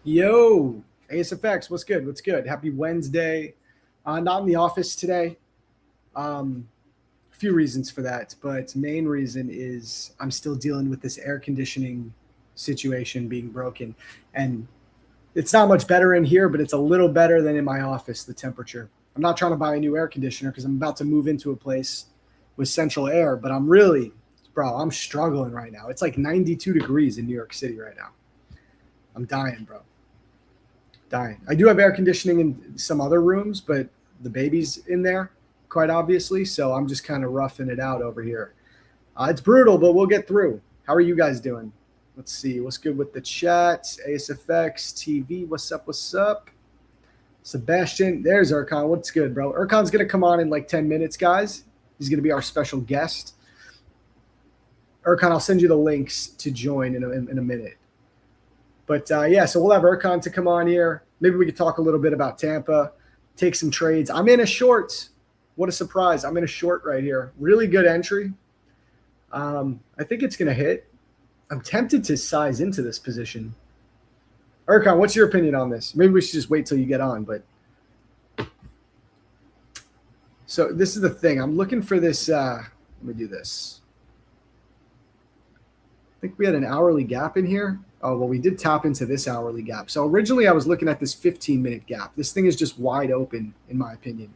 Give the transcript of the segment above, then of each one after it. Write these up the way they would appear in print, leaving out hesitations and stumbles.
Yo, ASFX, what's good? What's good? Happy Wednesday. Not in the office today. A few reasons for that, but main reason is I'm still dealing with this air conditioning situation being broken. And it's not much better in here, but it's a little better than in my office, the temperature. I'm not trying to buy a new air conditioner because I'm about to move into a place with central air, but I'm struggling right now. It's like 92 degrees in New York City right now. I'm dying, bro. Dying. I do have air conditioning in some other rooms, but the baby's in there, quite obviously. So I'm just kind of roughing it out over here. It's brutal, but we'll get through. How are you guys doing? Let's see. What's good with the chat? ASFX TV. What's up? What's up? Sebastian. There's Erkan. What's good, bro? Erkan's going to come on in like 10 minutes, guys. He's going to be our special guest. Erkan, I'll send you the links to join in a minute. But, yeah, so we'll have Erkan to come on here. Maybe we could talk a little bit about Tampa, take some trades. I'm in a short. What a surprise. I'm in a short right here. Really good entry. I think it's going to hit. I'm tempted to size into this position. Erkan, what's your opinion on this? Maybe we should just wait till you get on. But so this is the thing. I'm looking for this. Let me do this. I think we had an hourly gap in here. Oh, well, we did tap into this hourly gap. So originally I was looking at this 15-minute gap. This thing is just wide open, in my opinion.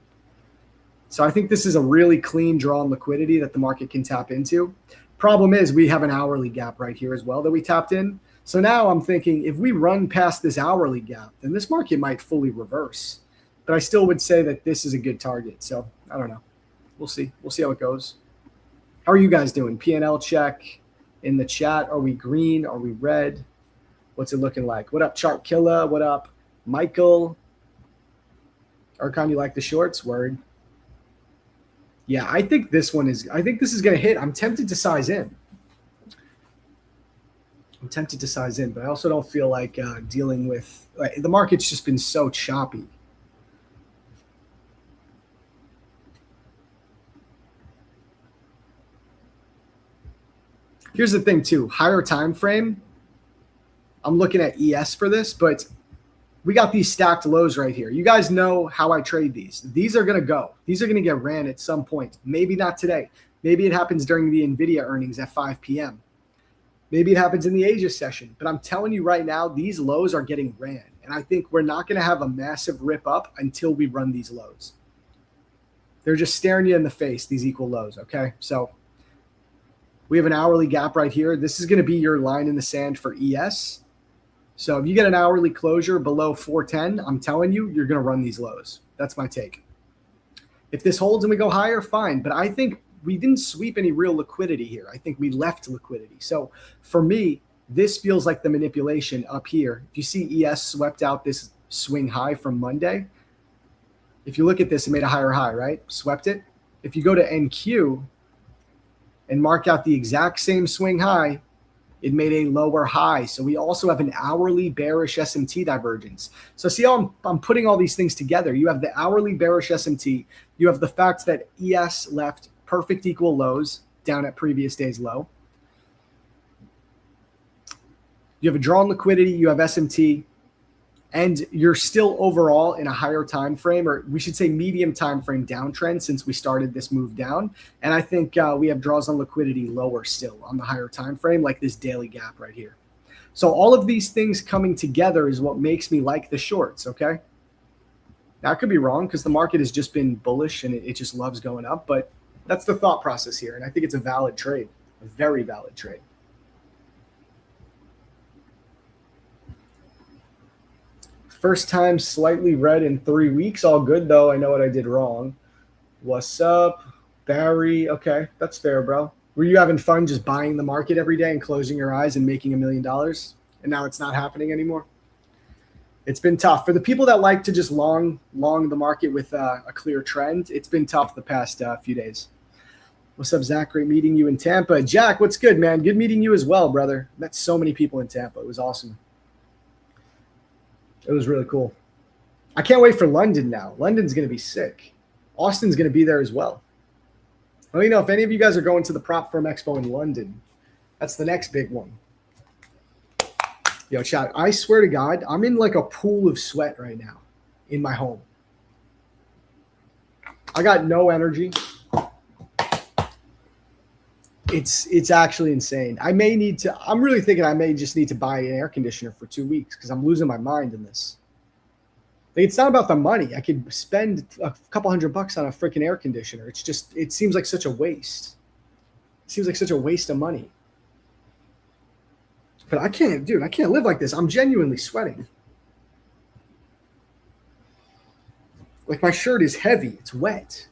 So I think this is a really clean draw on liquidity that the market can tap into. Problem is we have an hourly gap right here as well that we tapped in. So now I'm thinking if we run past this hourly gap, then this market might fully reverse. But I still would say that this is a good target. So I don't know. We'll see. We'll see how it goes. How are you guys doing? P&L check in the chat. Are we green? Are we red? What's it looking like? What up, Chart Killer? What up, Michael? Erkan, you like the shorts? Word. Yeah, I think this is going to hit. I'm tempted to size in. But I also don't feel like dealing with the market's just been so choppy. Here's the thing, too. Higher time frame. I'm looking at ES for this, but we got these stacked lows right here. You guys know how I trade these. These are going to go. These are going to get ran at some point. Maybe not today. Maybe it happens during the NVIDIA earnings at 5 p.m. Maybe it happens in the Asia session. But I'm telling you right now, these lows are getting ran. And I think we're not going to have a massive rip up until we run these lows. They're just staring you in the face, these equal lows, okay? So we have an hourly gap right here. This is going to be your line in the sand for ES. So if you get an hourly closure below 410, I'm telling you, you're going to run these lows. That's my take. If this holds and we go higher, fine. But I think we didn't sweep any real liquidity here. I think we left liquidity. So for me, this feels like the manipulation up here. If you see ES swept out this swing high from Monday, if you look at this, it made a higher high, right? Swept it. If you go to NQ and mark out the exact same swing high, it made a lower high. So we also have an hourly bearish SMT divergence. So see how I'm putting all these things together. You have the hourly bearish SMT. You have the fact that ES left perfect equal lows down at previous day's low. You have a drawn liquidity. You have SMT. And you're still overall in a higher time frame, or we should say medium time frame downtrend since we started this move down. And I think we have draws on liquidity lower still on the higher time frame, like this daily gap right here. So all of these things coming together is what makes me like the shorts, okay? Now, I could be wrong because the market has just been bullish and it just loves going up, but that's the thought process here. And I think it's a valid trade, a very valid trade. First time slightly red in 3 weeks. All good, though. I know what I did wrong. What's up, Barry? Okay, that's fair, bro. Were you having fun just buying the market every day and closing your eyes and making $1 million? And now it's not happening anymore? It's been tough. For the people that like to just long the market with a clear trend, it's been tough the past few days. What's up, Zach? Great meeting you in Tampa. Jack, what's good, man? Good meeting you as well, brother. Met so many people in Tampa. It was awesome. It was really cool. I can't wait for London now. London's going to be sick. Austin's going to be there as well. Let me know if any of you guys are going to the Prop Firm Expo in London. That's the next big one. Yo, chat, I swear to God, I'm in like a pool of sweat right now in my home. I got no energy. It's actually insane. I'm really thinking I may just need to buy an air conditioner for 2 weeks because I'm losing my mind in this. Like, it's not about the money. I could spend a couple $100 on a freaking air conditioner. It seems like such a waste. It seems like such a waste of money. But I can't live like this. I'm genuinely sweating. Like, my shirt is heavy. It's wet.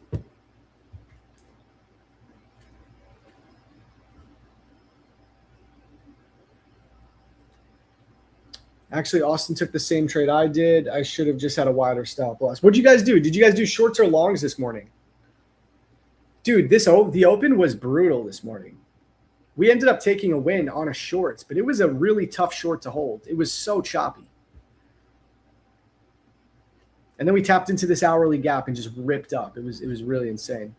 Actually, Austin took the same trade I did. I should have just had a wider stop loss. What'd you guys do? Did you guys do shorts or longs this morning? Dude, the open was brutal this morning. We ended up taking a win on a shorts, but it was a really tough short to hold. It was so choppy. And then we tapped into this hourly gap and just ripped up. It was really insane.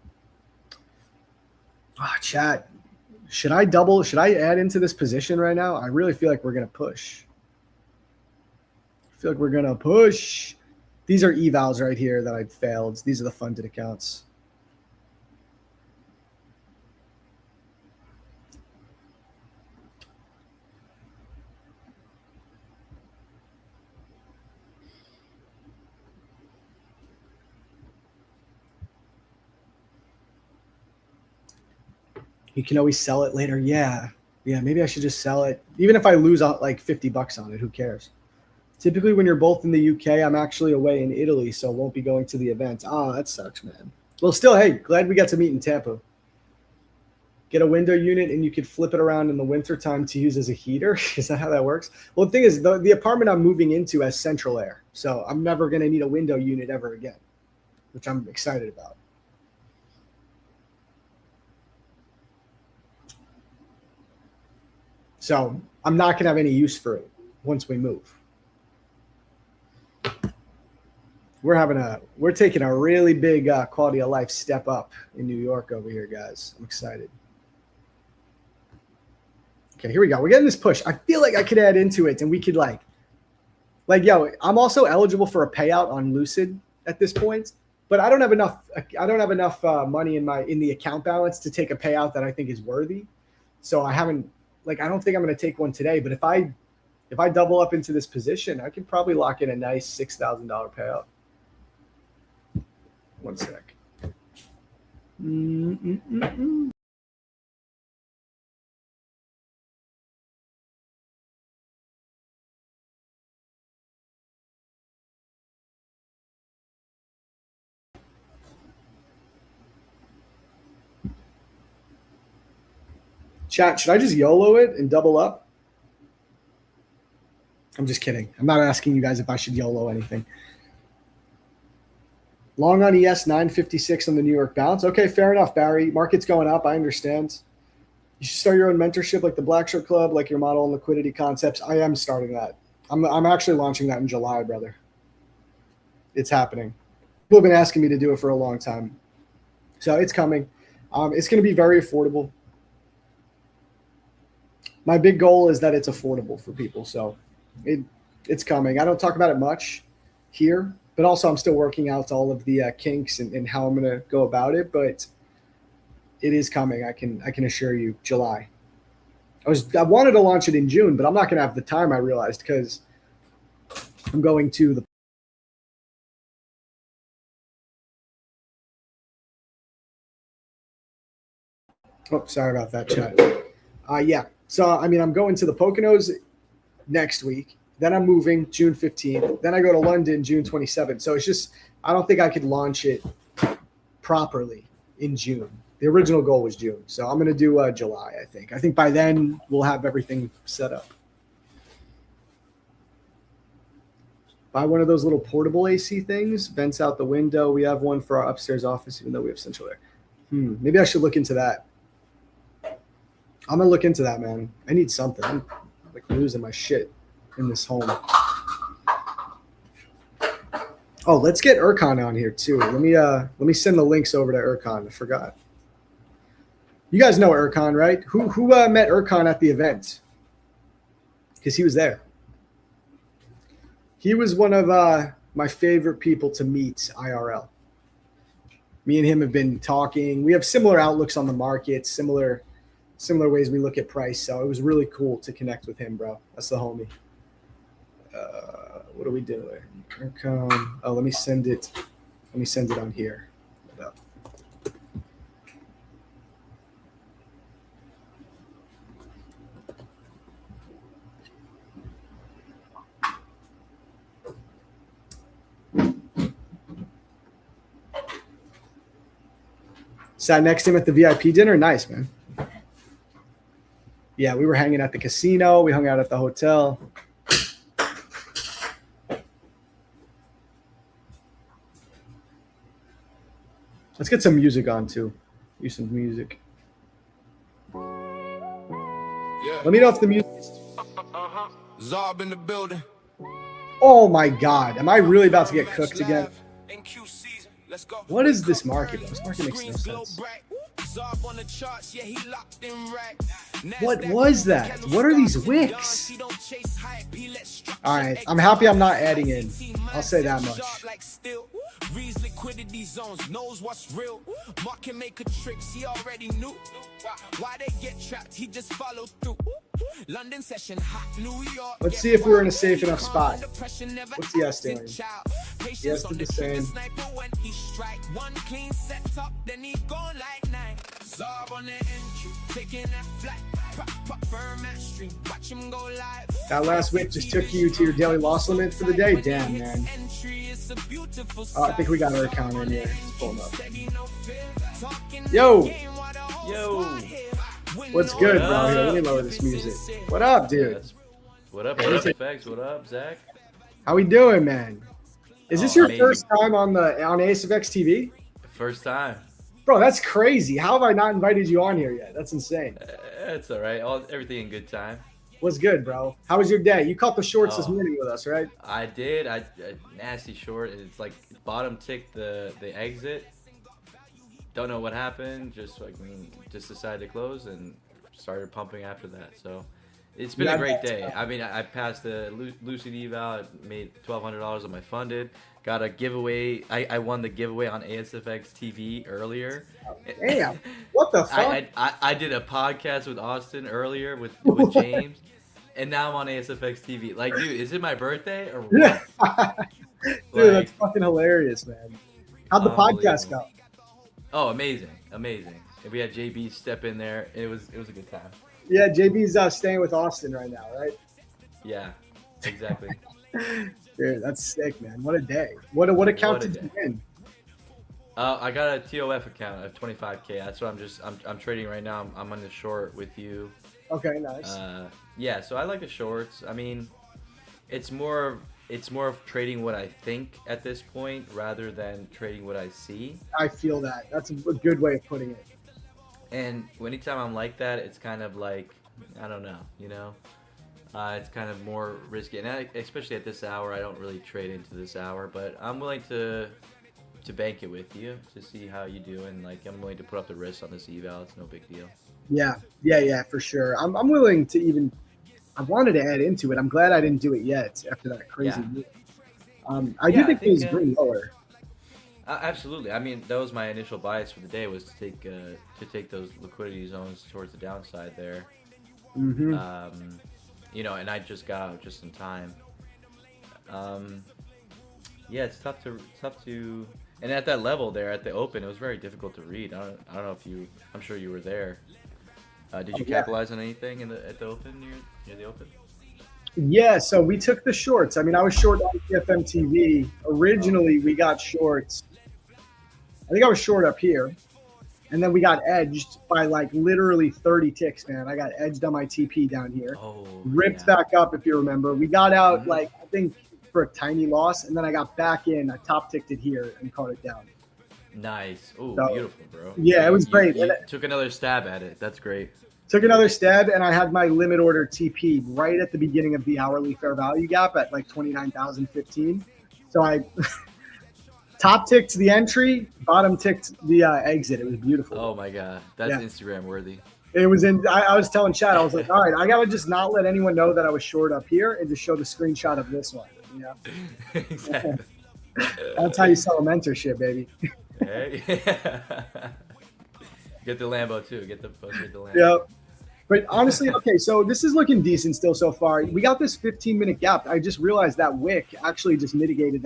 Chat. Should I add into this position right now? I really feel like we're going to push. I feel like we're going to push. These are evals right here that I failed. These are the funded accounts. You can always sell it later. Yeah, maybe I should just sell it. Even if I lose like $50 on it, who cares? Typically, when you're both in the UK, I'm actually away in Italy, so won't be going to the event. That sucks, man. Well, still, hey, glad we got to meet in Tampa. Get a window unit, and you could flip it around in the wintertime to use as a heater. Is that how that works? Well, the thing is, the apartment I'm moving into has central air, so I'm never going to need a window unit ever again, which I'm excited about. So I'm not going to have any use for it once we move. We're taking a really big quality of life step up in New York over here, guys. I'm excited. Okay, here we go. We're getting this push. I feel like I could add into it, and we could like, yo, I'm also eligible for a payout on Lucid at this point, but I don't have enough. I don't have enough money in the account balance to take a payout that I think is worthy. So I haven't. I don't think I'm going to take one today, but if I double up into this position, I could probably lock in a nice $6,000 payout. One sec. Chat, should I just YOLO it and double up? I'm just kidding. I'm not asking you guys if I should YOLO anything. Long on ES, 956 on the New York bounce. Okay, fair enough, Barry. Market's going up. I understand. You should start your own mentorship like the Black Shirt Club, like your model and liquidity concepts. I am starting that. I'm actually launching that in July, brother. It's happening. People have been asking me to do it for a long time. So it's coming. It's going to be very affordable. My big goal is that it's affordable for people. So it's coming. I don't talk about it much here, but also I'm still working out all of the kinks and how I'm going to go about it. But it is coming. I can assure you, July. I wanted to launch it in June, but I'm not going to have the time, I realized, because I'm going to the sorry about that, chat. Yeah. So, I mean, I'm going to the Poconos next week. Then I'm moving June 15th. Then I go to London June 27th. So it's just, I don't think I could launch it properly in June. The original goal was June. So I'm going to do July, I think. I think by then we'll have everything set up. Buy one of those little portable AC things, vents out the window. We have one for our upstairs office, even though we have central air. Maybe I should look into that. I'm going to look into that, man. I need something. I'm like losing my shit in this home. Oh, let's get Erkan on here too. Let me send the links over to Erkan. I forgot. You guys know Erkan, right? Who met Erkan at the event? Because he was there. He was one of my favorite people to meet IRL. Me and him have been talking. We have similar outlooks on the market, similar ways we look at price. So it was really cool to connect with him, bro. That's the homie. What are we doing? Here come. Oh, let me send it. Let me send it on here. Hold up. Sat next to him at the VIP dinner. Nice, man. Yeah, we were hanging at the casino. We hung out at the hotel. Let's get some music on too. Use some music. Yeah. Let me know if the music is... ZARB in the building. Oh my God. Am I really about to get cooked again? What is this market? This market makes no sense. What was that? What are these wicks? All right. I'm happy I'm not adding in. I'll say that much. Reads liquidity zones, knows what's real. Market maker tricks, he already knew. Why they get trapped, he just followed through. London session, hot New York. Let's see if we're in a safe enough spot. What's the S doing? Yes, did the same. One clean set up, then he gone like nine. ZARB on the entry, taking that flat. That last wick just took you to your daily loss limit for the day? Damn, man. I think we got our account in here. Let's pull up. Yo! Yo! What's good, bro? Here, let me lower this music. What up, dude? What up, ASFX? What up, Zach? How we doing, man? Is this your first time on ASFX TV? First time. Bro, that's crazy. How have I not invited you on here yet? That's insane. It's all right. Everything in good time. What's good, bro? How was your day? You caught the shorts this morning with us, right? I did. A nasty short. It's like bottom ticked the exit. Don't know what happened. Just decided to close and started pumping after that. So it's been a great day. I mean, I passed the Lucid eval. I made $1,200 on my funded. Got a giveaway. I won the giveaway on ASFX TV earlier. Damn. What the fuck? I did a podcast with Austin earlier with James, and now I'm on ASFX TV. Like, dude, is it my birthday or what? Yeah. Dude, that's fucking hilarious, man. How'd the podcast go? Oh, amazing. And we had JB step in there. It was a good time. Yeah, JB's staying with Austin right now, right? Yeah, exactly. Dude, that's sick, man. What a day. What account did you win? I got a TOF account of 25K. That's what I'm trading right now. I'm on the short with you. Okay, nice. Yeah, so I like the shorts. I mean, it's more of trading what I think at this point rather than trading what I see. I feel that. That's a good way of putting it. And anytime I'm like that, it's kind of like, I don't know, you know? It's kind of more risky, and especially at this hour, I don't really trade into this hour, but I'm willing to bank it with you to see how you do, and like I'm willing to put up the risk on this eval. It's no big deal. Yeah, for sure. I'm willing to even. I wanted to add into it. I'm glad I didn't do it yet after that crazy move. I do think it was pretty lower. Absolutely. I mean, that was my initial bias for the day, was to take those liquidity zones towards the downside there. Mm-hmm. You know, and I just got out just in time. Yeah, it's tough to, and at that level there at the open, it was very difficult to read. I don't know if I'm sure you were there. Did you capitalize on anything at the open near the open? Yeah, so we took the shorts. I mean, I was short on TFM TV. Originally, we got shorts. I think I was short up here. And then we got edged by like literally 30 ticks, man. I got edged on my TP down here. Ripped back up, if you remember. We got out like, I think, for a tiny loss. And then I got back in. I top ticked it here and caught it down. Nice. Oh, so, beautiful, bro. Yeah, it was great. You took another stab at it. That's great. Took another stab, and I had my limit order TP right at the beginning of the hourly fair value gap at like 29,015. So I top ticked the entry, bottom ticked the exit. It was beautiful. Oh my God, that's Instagram worthy. It was in. I was telling Chad, I was like, all right, I gotta just not let anyone know that I was short up here and just show the screenshot of this one. You know? Exactly. That's how you sell a mentorship, baby. Hey. Get the Lambo too. Get the Lambo. Yeah. But honestly, okay, so this is looking decent still so far. We got this 15-minute gap. I just realized that wick actually just mitigated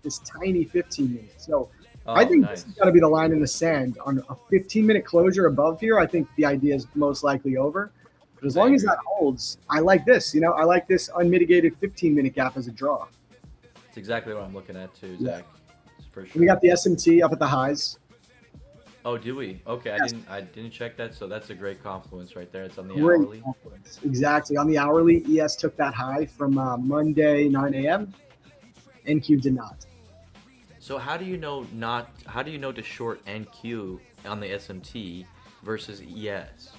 this tiny 15 minutes. So I Oh, think nice. this has got to be the line in the sand on a 15-minute closure above here. I think the idea is most likely over. But as I long as agree. that holds, I like this. You know, I like this unmitigated 15-minute gap as a draw. It's exactly what I'm looking at too, Yeah. Zach. For sure. We got the SMT up at the highs. Oh, do we? Okay, Yes. I didn't check that, so that's a great confluence right there. It's on the Great hourly. confluence. Exactly. On the hourly, ES took that high from Monday, 9 a.m. NQ did not. So how do you know not? How do you know to short NQ on the SMT versus ES?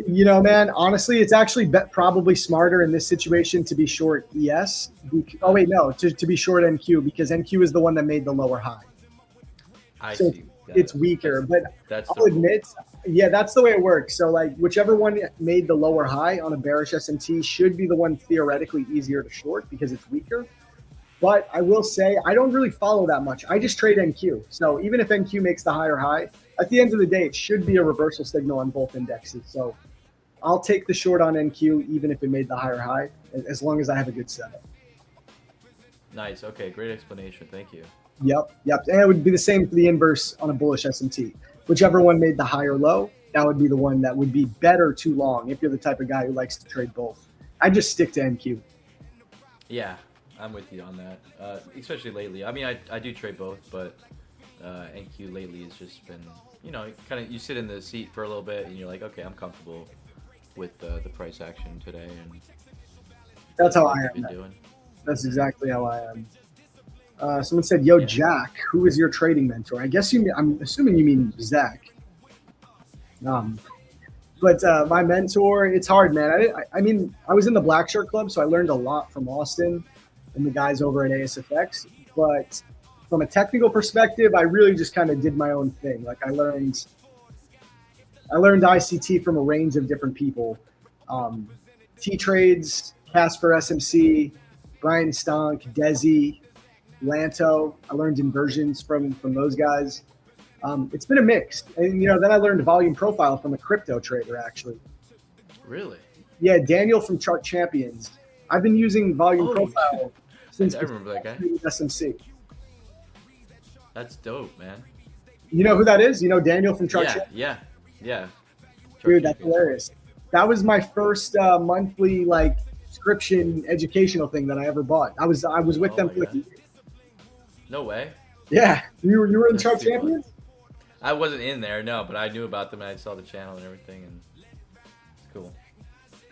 You know, man, honestly, it's actually probably smarter in this situation to be short ES. Oh, wait, no, to be short NQ because NQ is the one that made the lower high. I So see. it's weaker, but That's I'll the rule. admit, yeah, that's the way it works. So, like, whichever one made the lower high on a bearish SMT should be the one theoretically easier to short because it's weaker. But I will say, I don't really follow that much. I just trade NQ. So even if NQ makes the higher high, at the end of the day, it should be a reversal signal on both indexes. So I'll take the short on NQ, even if it made the higher high, as long as I have a good setup. Nice. Okay, great explanation. Thank you. Yep. And it would be the same for the inverse on a bullish SMT. Whichever one made the higher low, that would be the one that would be better too long if you're the type of guy who likes to trade both. I just stick to NQ. Yeah, I'm with you on that. Especially lately. I mean, I do trade both, but NQ lately has just been, you sit in the seat for a little bit and you're like, okay, I'm comfortable with the price action today, and That's how what I we've been am. doing. That's exactly how I am. Someone said, "Yo, Yeah. Jack, who is your trading mentor?" I guess I'm assuming you mean Zach. But my mentor, it's hard, man. I mean, I was in the Black Shirt Club, so I learned a lot from Austin and the guys over at ASFX. But from a technical perspective, I really just kind of did my own thing. Like I learned ICT from a range of different people. T Trades, Casper SMC, Brian Stonk, Desi, Lanto. I learned inversions from those guys. It's been a mix. And, then I learned volume profile from a crypto trader, actually. Really? Yeah, Daniel from Chart Champions. I've been using volume Oh, profile since I remember that guy. SMC. That's dope, man. You know who that is? You know Daniel from Chart Champions? Yeah. Dude, that's hilarious. That was my first monthly subscription educational thing that I ever bought. I was with Oh them my for God. No way. Yeah. You were in That's Chart too funny. Champions? I wasn't in there, no, but I knew about them and I saw the channel and everything, and it's cool.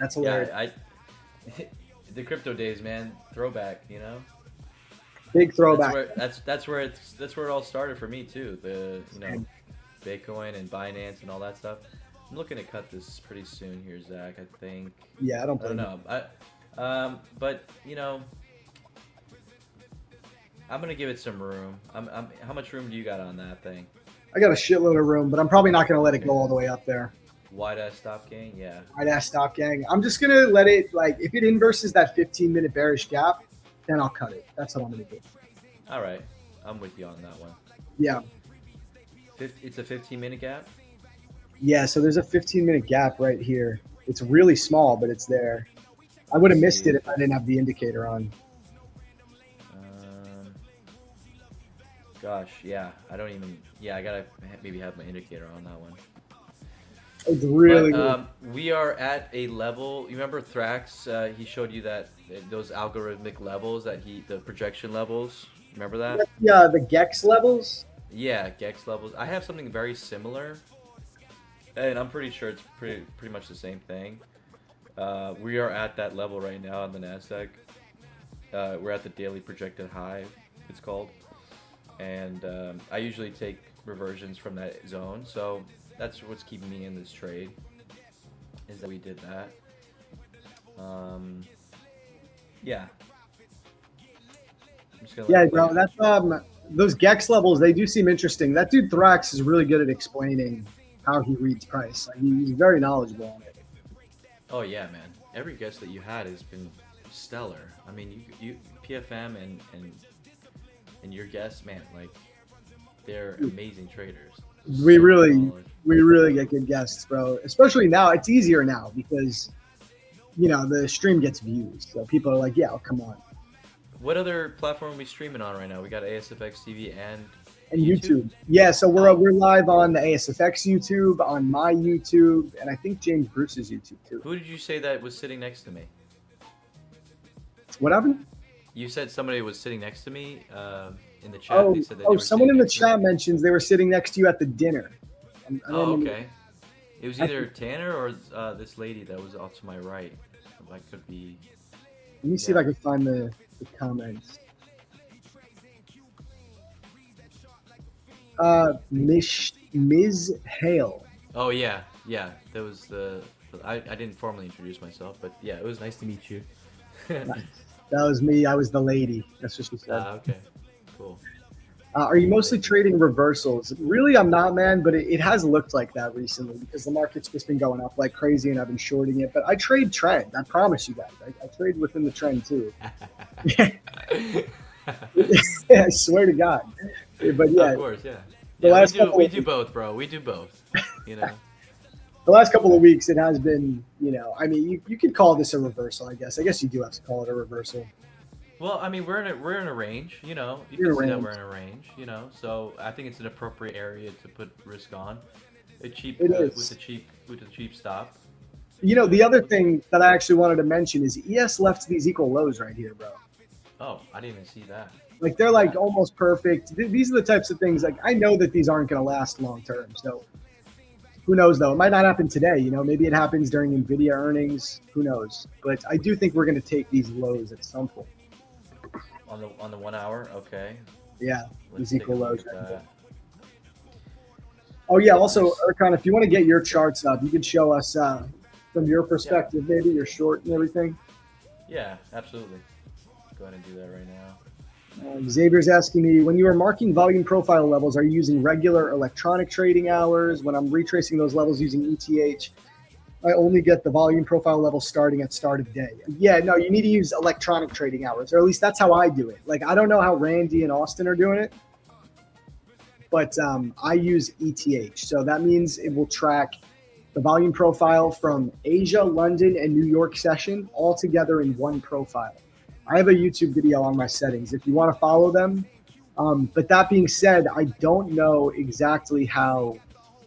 That's hilarious. Yeah, the crypto days, man, throwback, Big throwback. That's where it all started for me too. Bitcoin and Binance and all that stuff. I'm looking to cut this pretty soon here, Zach. I think. Yeah, I don't I don't blame know. But I'm gonna give it some room. How much room do you got on that thing? I got a shitload of room, but I'm probably not going to let it go all the way up there. Wide ass stop gain, yeah. Right ass stop gang. I'm just going to let it, if it inverses that 15-minute bearish gap, then I'll cut it. That's what I'm going to do. All right, I'm with you on that one. Yeah. It's a 15-minute gap. Yeah, so there's a 15-minute gap right here. It's really small, but it's there. I would have missed it if I didn't have the indicator on. Gosh, yeah. I don't even. Yeah, I gotta maybe have my indicator on that one. It's really But, we are at a level. You remember Thrax? He showed you that those algorithmic levels the projection levels. Remember that? good. Yeah, the Gex levels. Yeah, Gex levels. I have something very similar, and I'm pretty sure it's pretty much the same thing. We are at that level right now on the Nasdaq. We're at the daily projected high. It's called. And I usually take reversions from that zone, so that's what's keeping me in this trade, is that we did that. Yeah. I'm just gonna Yeah, let it bro, play. that's those Gex levels. They do seem interesting. That dude Thrax is really good at explaining how he reads price. He's very knowledgeable on it. Oh yeah, man. Every guest that you had has been stellar. I mean, you PFM and your guests, man, like they're amazing traders. We So really solid. we really get good guests, bro. Especially now, it's easier now because the stream gets views, so people are like, yeah, come on. What other platform are we streaming on right now? We got ASFX TV and And YouTube. YouTube. Yeah, so Oh. we're live on the ASFX YouTube, on my YouTube, and I think James Bruce's YouTube too. Who did you say that was sitting next to me? What happened? You said somebody was sitting next to me in the chat. Oh, They said that they were someone sitting in the next to me. chat mentions they were sitting next to you at the dinner. I don't Oh, remember. okay. It was either Tanner or this lady that was off to my right. That could be. Let me see if I can find the comments. Ms. Hale. Oh yeah, yeah. That was the. I didn't formally introduce myself, but yeah, it was nice to meet you. That was me. I was the lady. That's what she said. Okay, cool. Are you mostly trading reversals? Really, I'm not, man, but it has looked like that recently because the market's just been going up like crazy and I've been shorting it. But I trade trend. I promise you guys. I trade within the trend too. I swear to God. But yeah, Of course, yeah. The Yeah, last we couple do both, bro. We do both. You know. the last couple of weeks it has been, I mean, you could call this a reversal, I guess. I guess you do have to call it a reversal. Well, I mean, we're in a range, you know. You You're can in see a that we're in a range, you know. So I think it's an appropriate area to put risk on. A cheap It is. with the cheap stop. The other thing that I actually wanted to mention is ES left these equal lows right here, bro. Oh, I didn't even see that. Like they're like almost perfect. These are the types of things, like I know that these aren't going to last long term. So who knows though? It might not happen today. Maybe it happens during Nvidia earnings. Who knows? But I do think we're going to take these lows at some point. On the 1 hour, okay. Yeah, Let's these take equal a look lows. at Right that. there. Oh yeah. Also, Erkan, if you want to get your charts up, you can show us from your perspective, maybe your short and everything. Yeah, absolutely. Go ahead and do that right now. Xavier's asking me, when you are marking volume profile levels, are you using regular electronic trading hours? When I'm retracing those levels using ETH, I only get the volume profile level starting at start of day. Yeah, no, you need to use electronic trading hours, or at least that's how I do it. Like, I don't know how Randy and Austin are doing it, but I use ETH. So that means it will track the volume profile from Asia, London, and New York session all together in one profile. I have a YouTube video on my settings if you want to follow them. But that being said, I don't know exactly how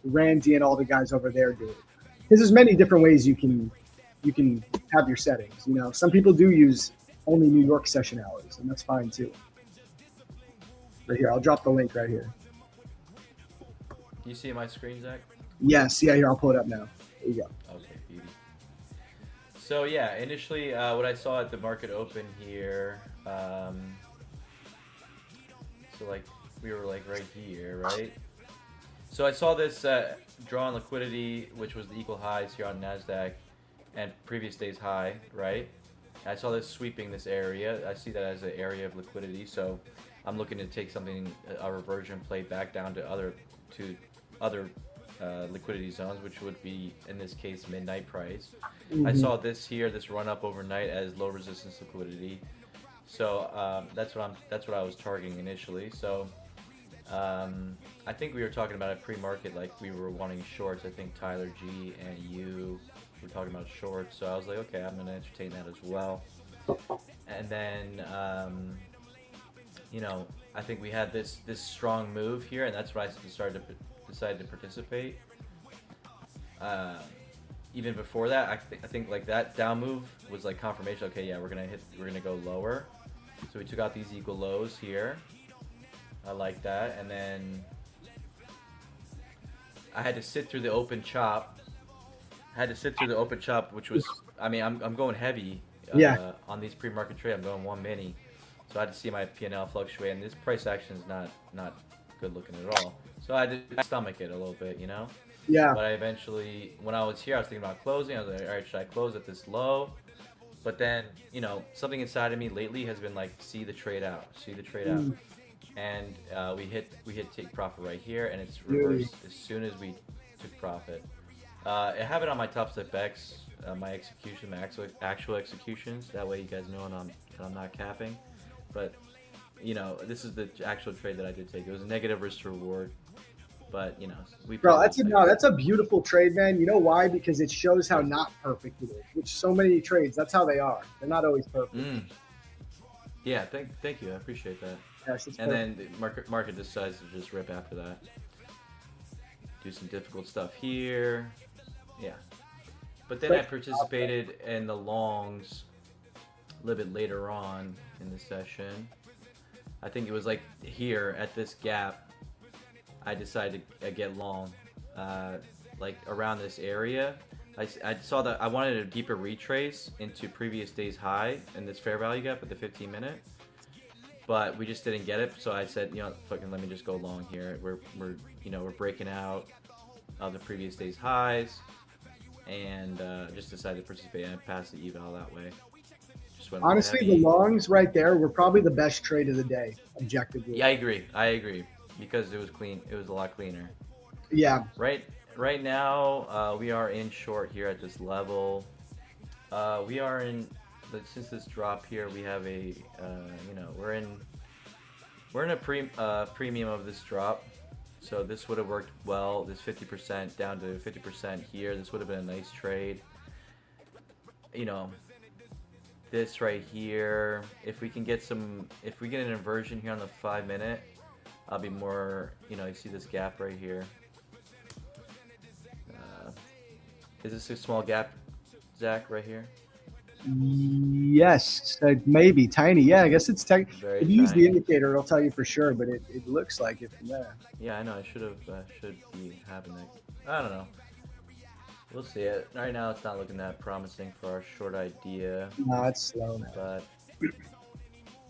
Randy and all the guys over there do it. Because there's many different ways you can have your settings. Some people do use only New York session hours, and that's fine too. Right here, I'll drop the link right here. You see my screen, Zach? Yes, yeah, here, I'll pull it up now. There you go. Okay, beauty. So yeah, initially what I saw at the market open here, so like we were like right here, right? So I saw this draw on liquidity, which was the equal highs here on NASDAQ and previous day's high, right? I saw this sweeping this area. I see that as an area of liquidity, so I'm looking to take something, a reversion play back down to other liquidity zones, which would be in this case midnight price. I saw this here, this run up overnight as low resistance liquidity. So that's what I was targeting initially. So I think we were talking about a pre-market, like we were wanting shorts. I think Tyler G and you were talking about shorts. So I was like, okay, I'm gonna entertain that as well. And then I think we had this strong move here, and that's when I decided to participate. Even before that, I think like that down move was like confirmation. Okay, yeah, we're gonna go lower. So we took out these equal lows here. I like that, and then I had to sit through the open chop. Which was, I mean, I'm going heavy on these pre-market trade. I'm going 1 mini, so I had to see my P&L fluctuate, and this price action is not good looking at all. So I had to stomach it a little bit, Yeah. But I eventually, when I was here, I was thinking about closing. I was like, all right, should I close at this low? But then, something inside of me lately has been like, see the trade out. And we hit take profit right here, and it's reversed as soon as we took profit. I have it on my Top Step X my execution, my actual executions. That way, you guys know I'm not capping. But you know, this is the actual trade that I did take. It was a negative risk to reward, but you know, Bro, that's a beautiful trade, man. You know why? Because it shows how not perfect it is. Which so many trades, that's how they are. They're not always perfect. Yeah, thank you. I appreciate that. Yes, and then the market decides to just rip after that. Do some difficult stuff here. Yeah. But then I participated in the longs a little bit later on in the session. I think it was like here at this gap, I decided to get long, like around this area. I saw that I wanted a deeper retrace into previous day's high in this fair value gap at the 15-minute, but we just didn't get it. So I said, you know, fucking let me just go long here. We're breaking out of the previous day's highs, and just decided to participate and pass the eval that way. Honestly, the longs right there were probably the best trade of the day, objectively. Yeah, I agree. Because it was clean. It was a lot cleaner. Yeah. Right now, we are in short here at this level. We are in, since this drop here, we have a, we're in a premium of this drop. So this would have worked well. This 50% down to 50% here. This would have been a nice trade. You know, this right here, if we get an inversion here on the 5-minute, I'll be more, you see this gap right here. Is this a small gap, Zach, right here? Yes, maybe tiny. Yeah, I guess it's tiny. If you use the indicator, it'll tell you for sure, but it looks like it from there. Yeah, I know. I should be having that. I don't know. We'll see it. Right now, it's not looking that promising for our short idea. No, it's slow now. But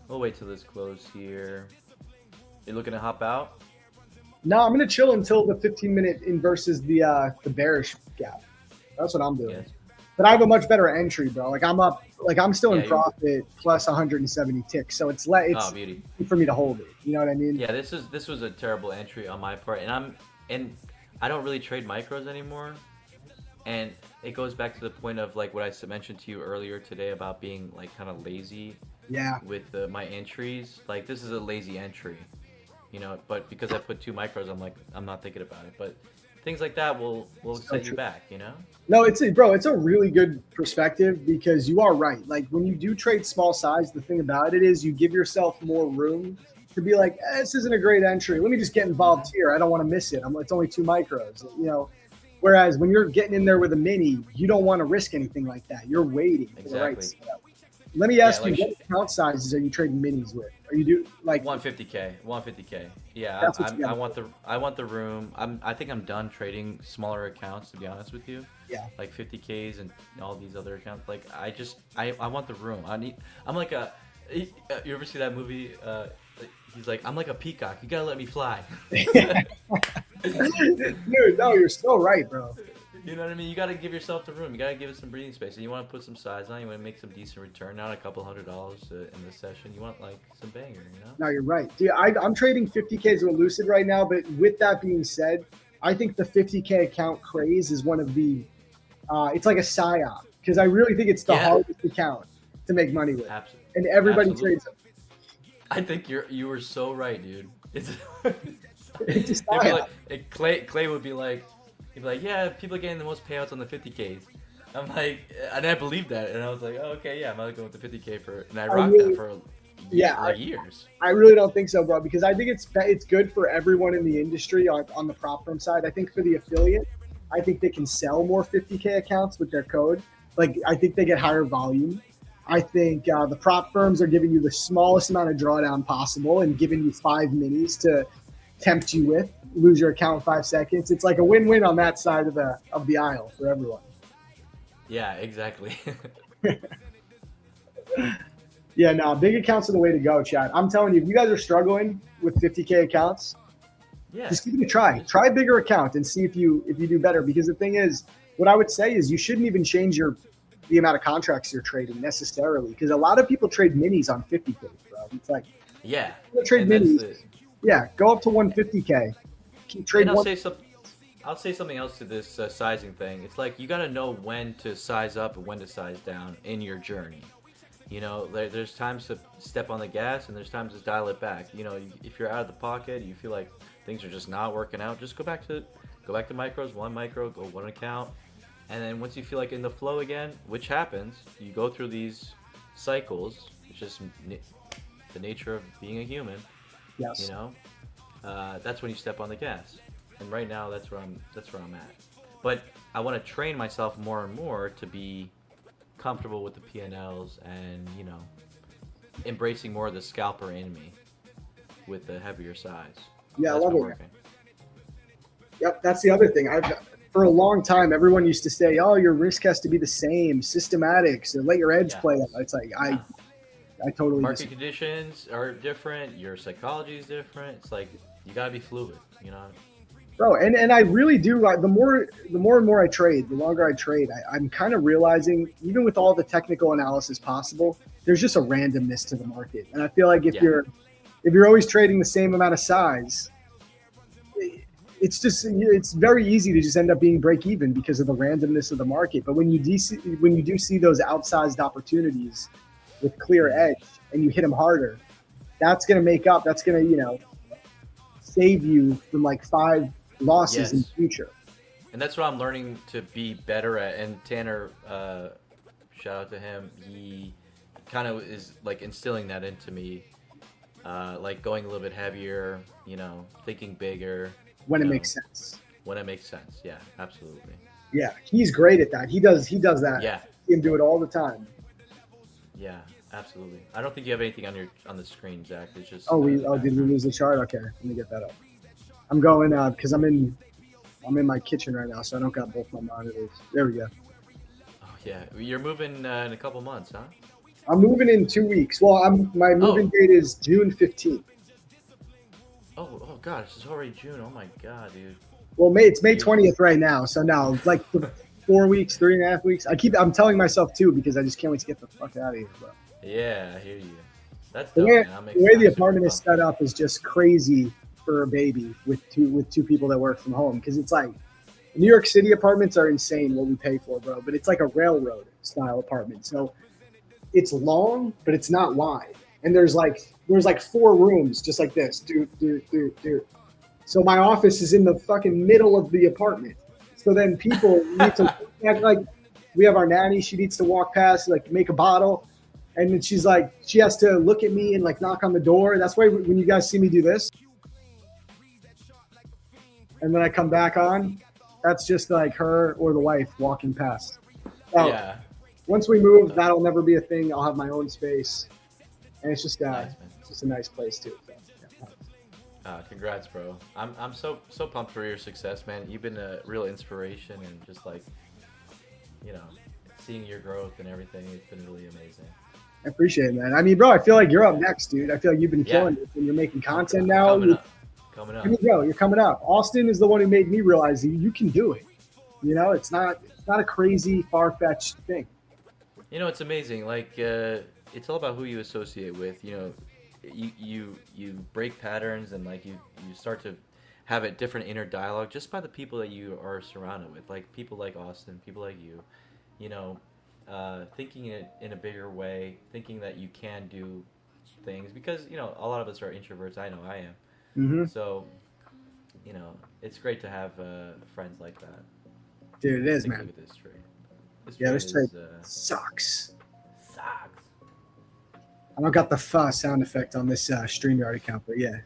we'll wait till this close here. You looking to hop out? No, I'm gonna chill until the 15-minute inverses the bearish gap. That's what I'm doing. Yes. But I have a much better entry, bro. Like I'm still in profit plus 170 ticks, so it's beauty for me to hold it. You know what I mean? Yeah, this was a terrible entry on my part, and I don't really trade micros anymore. And it goes back to the point of like what I mentioned to you earlier today about being like kind of lazy. Yeah. With my entries, like this is a lazy entry, But because I put 2 micros, I'm not thinking about it. But things like that will set you back, No, it's a really good perspective because you are right. Like when you do trade small size, the thing about it is you give yourself more room to be like, this isn't a great entry. Let me just get involved here. I don't want to miss it. It's only 2 micros, Whereas when you're getting in there with a mini, you don't want to risk anything like that. You're waiting for the right setup. Let me ask you, what account sizes are you trading minis with? Are you do like 150K? Yeah, I want the room. I think I'm done trading smaller accounts, to be honest with you. Yeah. Like 50Ks and all these other accounts. Like I want the room. I'm like a. You ever see that movie? He's like, I'm like a peacock. You gotta let me fly. Dude, no, you're still right, bro. You know what I mean? You got to give yourself the room. You got to give it some breathing space. And you want to put some size on. You want to make some decent return. Not a couple $100 in this session. You want like some banger, No, you're right. Dude, I'm trading 50Ks with Lucid right now. But with that being said, I think the 50K account craze is one of the, it's like a psyop. Because I really think it's the hardest account to make money with. Absolutely. And everybody trades it. I think you were so right, dude. It's it's a psyop. Clay would be like, he'd be like, yeah, people are getting the most payouts on the 50Ks. I'm like, and I believed that, and I was like, oh, okay, yeah, I'm gonna go with the 50K and I rocked that for years. I really don't think so, bro, because I think it's good for everyone in the industry on the prop firm side. I think for the affiliate, I think they can sell more 50K accounts with their code. Like, I think they get higher volume. I think the prop firms are giving you the smallest amount of drawdown possible and giving you 5 minis to tempt you with. Lose your account in 5 seconds. It's like a win-win on that side of the aisle for everyone. Yeah, exactly. Yeah, no, big accounts are the way to go, Chad. I'm telling you, if you guys are struggling with 50K accounts, just give it a try. Try a bigger account and see if you do better. Because the thing is, what I would say is you shouldn't even change the amount of contracts you're trading necessarily. Because a lot of people trade minis on 50K, bro. It's like, trade minis. Yeah, go up to 150K. And I'll say something. I'll say something else to this sizing thing. It's like you got to know when to size up and when to size down in your journey. You know, there's times to step on the gas and there's times to dial it back. You know, if you're out of the pocket, you feel like things are just not working out, just go back to micros, one micro, go one account. And then once you feel like in the flow again, which happens, you go through these cycles. It's just the nature of being a human. Yes. You know, that's when you step on the gas. And right now, that's where I'm at. But I want to train myself more and more to be comfortable with the P&Ls and, you know, embracing more of the scalper in me with the heavier size. Yeah, That's I love been it. working. Yep, that's the other thing. For a long time, everyone used to say, "Oh, your risk has to be the same, systematic, so let your edge play out." It's like I totally market conditions are different. Your psychology is different. It's like you gotta be fluid, you know. bro. And I really do. The more and more I trade, the longer I trade, I'm kind of realizing, even with all the technical analysis possible, there's just a randomness to the market. And I feel like if you're always trading the same amount of size, it's very easy to just end up being break even because of the randomness of the market. But when you do see those outsized opportunities with clear edge and you hit them harder, that's going to make up. That's going to, you know, save you from like 5 losses in the future. And that's what I'm learning to be better at. And Tanner, shout out to him. He kind of is like instilling that into me, like going a little bit heavier, you know, thinking bigger. When it makes sense. When it makes sense, yeah, absolutely. Yeah, he's great at that. He does that. Yeah, I see him do it all the time. Yeah, absolutely. I don't think you have anything on the screen, Zach. It's just. Did we lose the chart? Okay, let me get that up. I'm going because I'm in my kitchen right now, so I don't got both my monitors. There we go. Oh yeah, you're moving in a couple months, huh? I'm moving in 2 weeks. Well, my moving date is June 15th. Oh gosh, it's already June. Oh my god, dude. Well, it's May 20th right now, so now like 4 weeks, 3.5 weeks. I'm telling myself 2 because I just can't wait to get the fuck out of here, bro. Yeah, I hear you. That's the way the apartment is set up is just crazy for a baby with two people that work from home, because it's like New York City apartments are insane what we pay for, bro. But it's like a railroad style apartment, so it's long, but it's not wide, and there's like 4 rooms just like this, dude. So my office is in the fucking middle of the apartment. So then people need to act like we have our nanny. She needs to walk past, like make a bottle. And then she's like, she has to look at me and like knock on the door. That's why when you guys see me do this, and then I come back on, that's just like her or the wife walking past. So yeah. Once we move, that'll never be a thing. I'll have my own space. And it's just nice, it's just a nice place too. So, yeah. Congrats, bro. I'm so pumped for your success, man. You've been a real inspiration, and just like, you know, seeing your growth and everything, it's been really amazing. I appreciate it, man. I mean, bro, I feel like you're up next, dude. I feel like you've been killing it, and you're making content now. Coming up. I mean, bro, you're coming up. Austin is the one who made me realize that you can do it. You know, it's not a crazy, far-fetched thing. You know, it's amazing. Like, it's all about who you associate with. You know, you break patterns, and like you start to have a different inner dialogue just by the people that you are surrounded with. Like people like Austin, people like you. You know, thinking in a bigger way, thinking that you can do things, because you know a lot of us are introverts. I know I am. Mm-hmm. So, you know, it's great to have friends like that. Dude, it is, man. Look at this tree. This tree sucks. I don't got the sound effect on this StreamYard account, but yeah.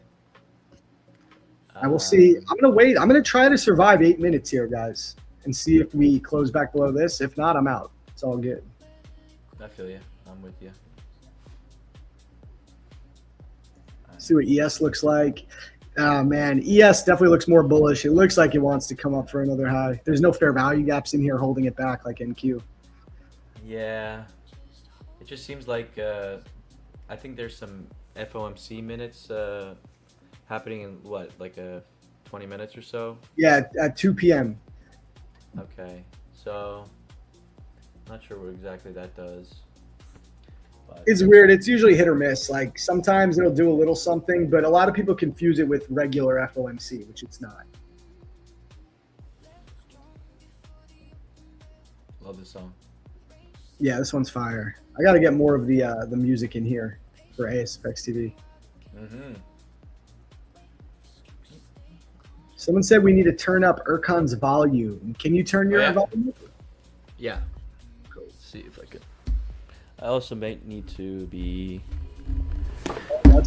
I will see. I'm going to wait. I'm going to try to survive 8 minutes here, guys, and see if we close back below this. If not, I'm out. It's all good. I feel you. I'm with you. See what ES looks like. Oh, man. ES definitely looks more bullish. It looks like it wants to come up for another high. There's no fair value gaps in here holding it back like NQ. Yeah. It just seems like I think there's some FOMC minutes happening in what, like 20 minutes or so? Yeah, at 2 p.m. Okay. So, not sure what exactly that does. But it's weird. It's usually hit or miss. Like sometimes it'll do a little something, but a lot of people confuse it with regular FOMC, which it's not. Love this song. Yeah, this one's fire. I got to get more of the music in here for ASFX TV. Mm-hmm. Someone said we need to turn up Erkan's volume. Can you turn your volume up? Yeah. Cool. Let's see if I can. I also might need to be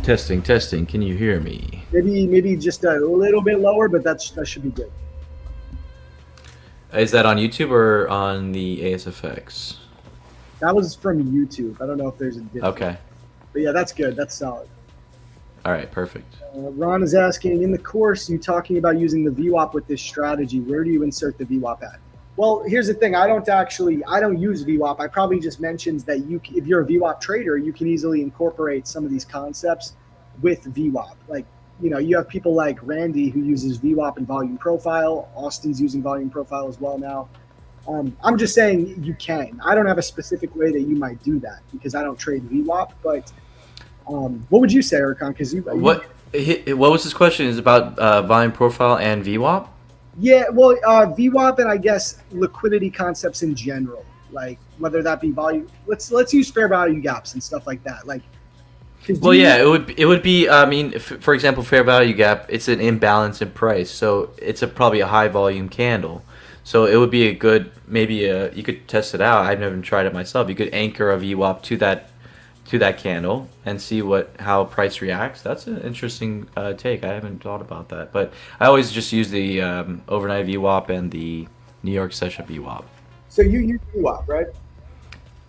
testing. Can you hear me? Maybe just a little bit lower, but that should be good. Is that on YouTube or on the ASFX? That was from YouTube. I don't know if there's a difference. Okay. But yeah, that's good. That's solid. All right, perfect. Ron is asking, in the course, you talking about using the VWAP with this strategy. Where do you insert the VWAP at? Well, here's the thing. I don't use VWAP. I probably just mentioned that if you're a VWAP trader, you can easily incorporate some of these concepts with VWAP. Like, you have people like Randy who uses VWAP and volume profile. Austin's using volume profile as well now. I'm just saying you can. I don't have a specific way that you might do that because I don't trade VWAP, but what would you say, Erkan? Because what was this question? Is about volume profile and VWAP? Yeah, well, VWAP and I guess liquidity concepts in general, like whether that be volume. Let's use fair value gaps and stuff like that. Like, well, yeah, it would be. I mean, for example, fair value gap. It's an imbalance in price, so it's probably a high volume candle. So it would be a good you could test it out. I've never tried it myself. You could anchor a VWAP to that candle and see how price reacts. That's an interesting take. I haven't thought about that, but I always just use the overnight VWAP and the New York session VWAP. So you use VWAP, right?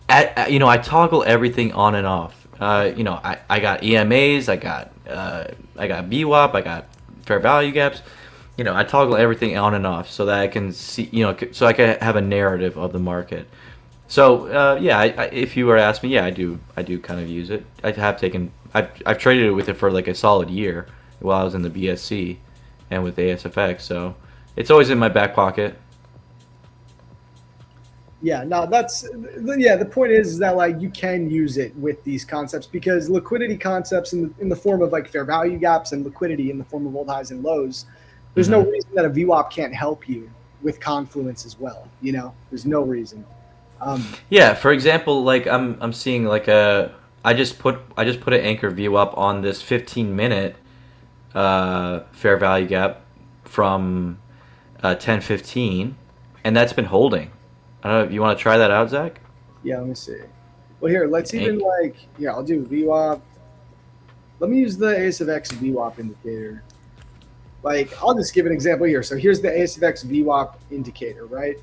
I toggle everything on and off. I got EMAs, I got VWAP, I got fair value gaps. I toggle everything on and off so that I can see, so I can have a narrative of the market. So if you were to ask me, I do kind of use it. I've traded with it for like a solid year while I was in the BSC and with ASFX. So it's always in my back pocket. Yeah, no, the point is that like you can use it with these concepts because liquidity concepts in the form of like fair value gaps and liquidity in the form of old highs and lows. There's no reason that a VWAP can't help you with confluence as well. There's no reason. For example, like I'm seeing like I just put an anchor VWAP on this 15-minute fair value gap from 10:15, and that's been holding. I don't know if you want to try that out, Zach. Yeah, let me see. Well, here, let's even I'll do VWAP. Let me use the ASFX VWAP indicator. Like, I'll just give an example here. So here's the ASFX VWAP indicator, right?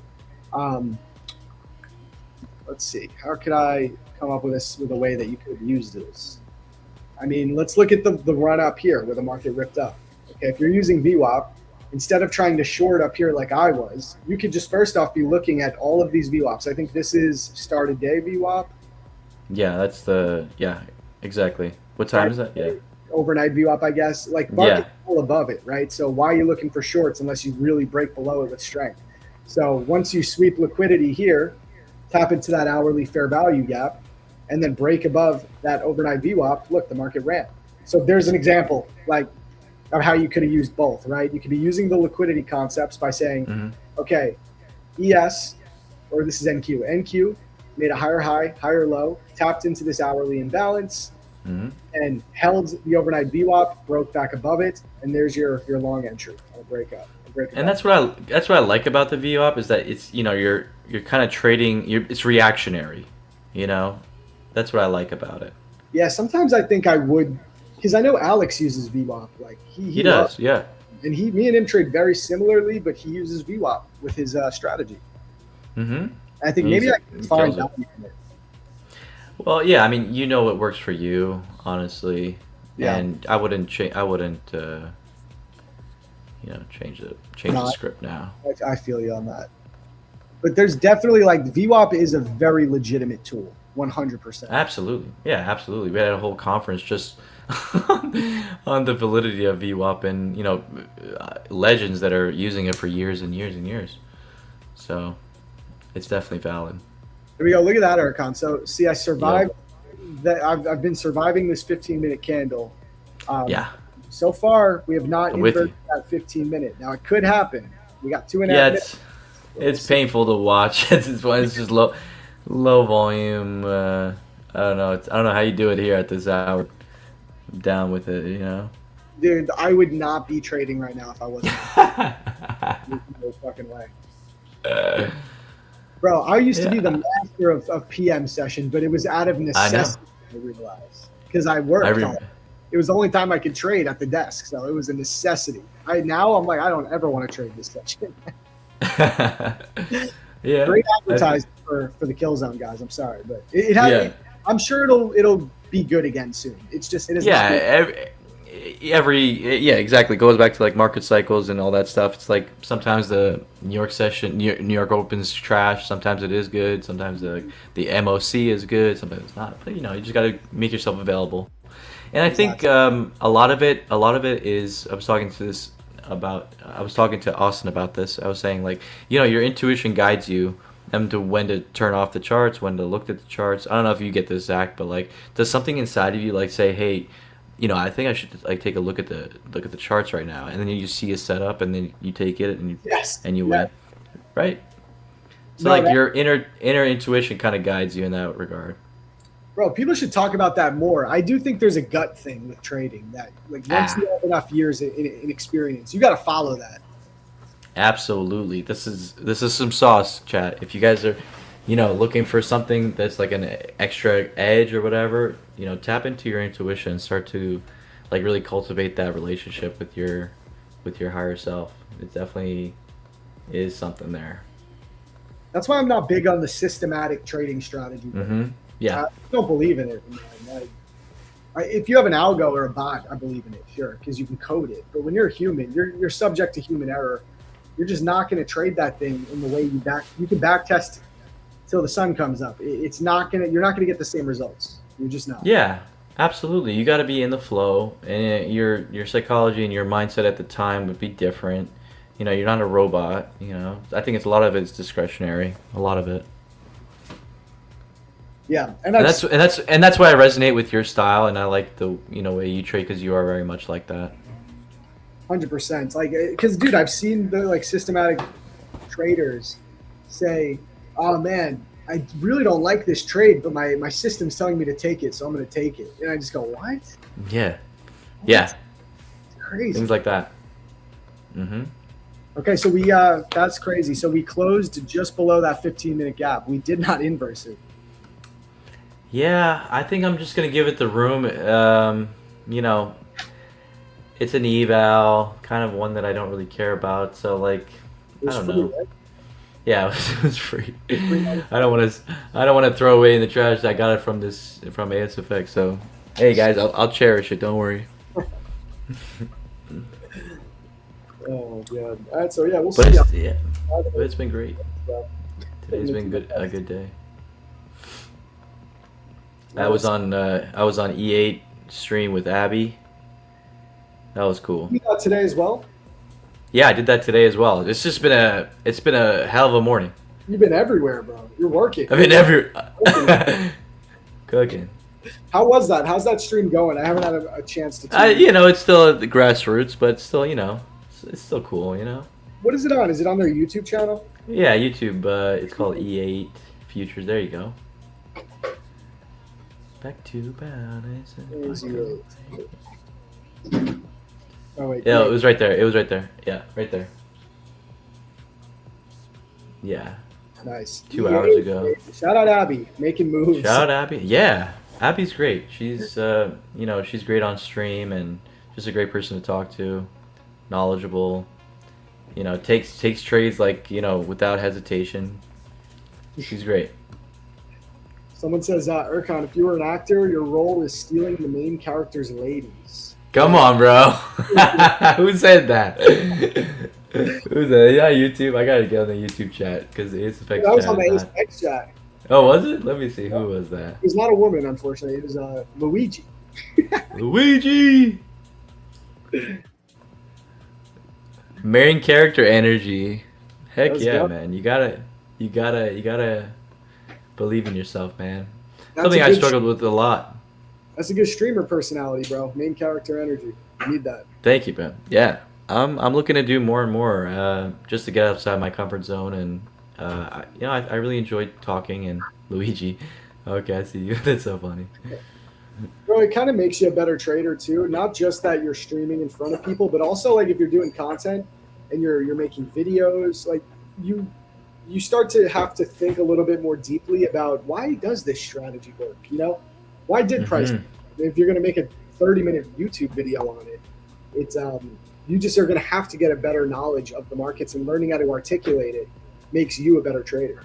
Let's see. How could I come up with a way that you could use this? I mean, let's look at the run up here where the market ripped up. Okay, if you're using VWAP, instead of trying to short up here like I was, you could just first off be looking at all of these VWAPs. I think this is started day VWAP. Yeah, that's exactly. What time is that? Yeah. Overnight VWAP, I guess. Like market all above it, right? So why are you looking for shorts unless you really break below it with strength? So once you sweep liquidity here, tap into that hourly fair value gap, and then break above that overnight VWAP, look, the market ran. So there's an example like of how you could have used both, right? You could be using the liquidity concepts by saying, okay, ES, or this is NQ. NQ made a higher high, higher low, tapped into this hourly imbalance, and held the overnight VWAP, broke back above it, and there's your long entry on a breakup. And that's what I like about the VWAP is that it's you're kind of trading. It's reactionary, That's what I like about it. Yeah, sometimes I think I would, because I know Alex uses VWAP. Like he does, yeah. And me and him trade very similarly, but he uses VWAP with his strategy. I think maybe I can find value in it. Well, yeah, I mean, what works for you, honestly. Yeah. And I wouldn't change the script now. I feel you on that. But there's definitely VWAP is a very legitimate tool, 100%. Absolutely. Yeah, absolutely. We had a whole conference just on the validity of VWAP and, legends that are using it for years and years and years. So it's definitely valid. Here we go. Look at that, Erkan. So see, I survived that. I've been surviving this 15-minute candle. So far, we have not inverted that 15-minute. Now, it could happen. We got 2.5 minutes. It's painful to watch. It's just low volume. I don't know. I don't know how you do it here at this hour. I'm down with it, you know. Dude, I would not be trading right now if I wasn't. There's no fucking way. Bro, I used to be the master of PM session, but it was out of necessity, I realized. Because I worked on it. It was the only time I could trade at the desk, so it was a necessity. Now I'm like, I don't ever want to trade this session. Yeah. Great advertising for the kill zone guys. I'm sorry, but it has. I'm sure it'll be good again soon. It's just it is. Yeah. Yeah, exactly. It goes back to like market cycles and all that stuff. It's like sometimes the New York session, New York Open's trash. Sometimes it is good. Sometimes the MOC is good. Sometimes it's not. But you know, you just got to make yourself available. And I think a lot of it is. I was talking to Austin about this. I was saying like, you know, your intuition guides you to when to turn off the charts, when to look at the charts. I don't know if you get this, Zach, but like, does something inside of you like say, hey, you know, I think I should like take a look at the charts right now, and then you see a setup, and then you take it and you win, right? So like your inner intuition kind of guides you in that regard. Bro, people should talk about that more. I do think there's a gut thing with trading that, like, once you have enough years in experience, you got to follow that. Absolutely. This is some sauce, chat. If you guys are, you know, looking for something that's like an extra edge or whatever, you know, tap into your intuition and start to, like, really cultivate that relationship with your higher self. It definitely is something there. That's why I'm not big on the systematic trading strategy. Mm-hmm. Yeah. I don't believe in it, man. If you have an algo or a bot, I believe in it, sure, because you can code it. But when you're a human, you're subject to human error. You're just not going to trade that thing in the way you can back test till the sun comes up. You're not going to get the same results. You're just not. Yeah, absolutely. You got to be in the flow, and your psychology and your mindset at the time would be different. You know, you're not a robot. You know, I think it's a lot of it's discretionary. A lot of it. Yeah, and that's why I resonate with your style, and I like the way you trade because you are very much like that. 100%. Like, because dude, I've seen the like systematic traders say, "Oh man, I really don't like this trade, but my system's telling me to take it, so I'm going to take it." And I just go, "What?" Yeah, what? Yeah. It's crazy. Things like that. Mm-hmm. Okay, so that's crazy. So we closed just below that 15-minute gap. We did not inverse it. Yeah, I think I'm just gonna give it the room. You know, it's an eval, kind of one that I don't really care about. So like, I don't know. Right? Yeah, it was free. I don't want to throw away in the trash. I got it from ASFX. So, hey guys, I'll cherish it. Don't worry. Oh god. All right, so yeah, we'll but see. But it's been great. Today's been a good day. I was on E8 stream with Abby. That was cool. You got today as well? Yeah, I did that today as well. It's been a hell of a morning. You've been everywhere, bro. You're working. I've been everywhere. Cooking. How was that? How's that stream going? I haven't had a chance to. You know, it's still at the grassroots, but still, you know, it's still cool, you know. What is it on? Is it on their YouTube channel? Yeah, YouTube. It's called E8 Futures. There you go. Back to balance. Oh wait. Yeah, it was right there. Yeah, right there. Yeah. Nice. 2 hours ago. Shout out Abby, making moves. Shout out Abby. Yeah, Abby's great. She's you know, she's great on stream and just a great person to talk to. Knowledgeable. You know, takes trades like, you know, without hesitation. She's great. Someone says, Erkan, if you were an actor, your role is stealing the main character's ladies. Come on, bro. Who said that? Who's that? Yeah, YouTube. I gotta get on the YouTube chat because the ASFX that was on the ASFX chat. Oh, was it? Let me see. Who was that? It was not a woman, unfortunately. It was Luigi. Luigi. Main character energy. Heck yeah, go. Man. You gotta believe in yourself, man. Something I struggled with a lot. That's a good streamer personality, bro. Main character energy. You need that. Thank you, man. Yeah. I'm looking to do more and more, just to get outside my comfort zone, and I really enjoyed talking. And Luigi, okay, I see you. That's so funny. Bro, it kind of makes you a better trader too. Not just that you're streaming in front of people, but also like if you're doing content and you're making videos, like you you start to have to think a little bit more deeply about why does this strategy work? Why did price? Hmm. If you're going to make a 30-minute YouTube video on it, it's you just are going to have to get a better knowledge of the markets, and learning how to articulate it makes you a better trader.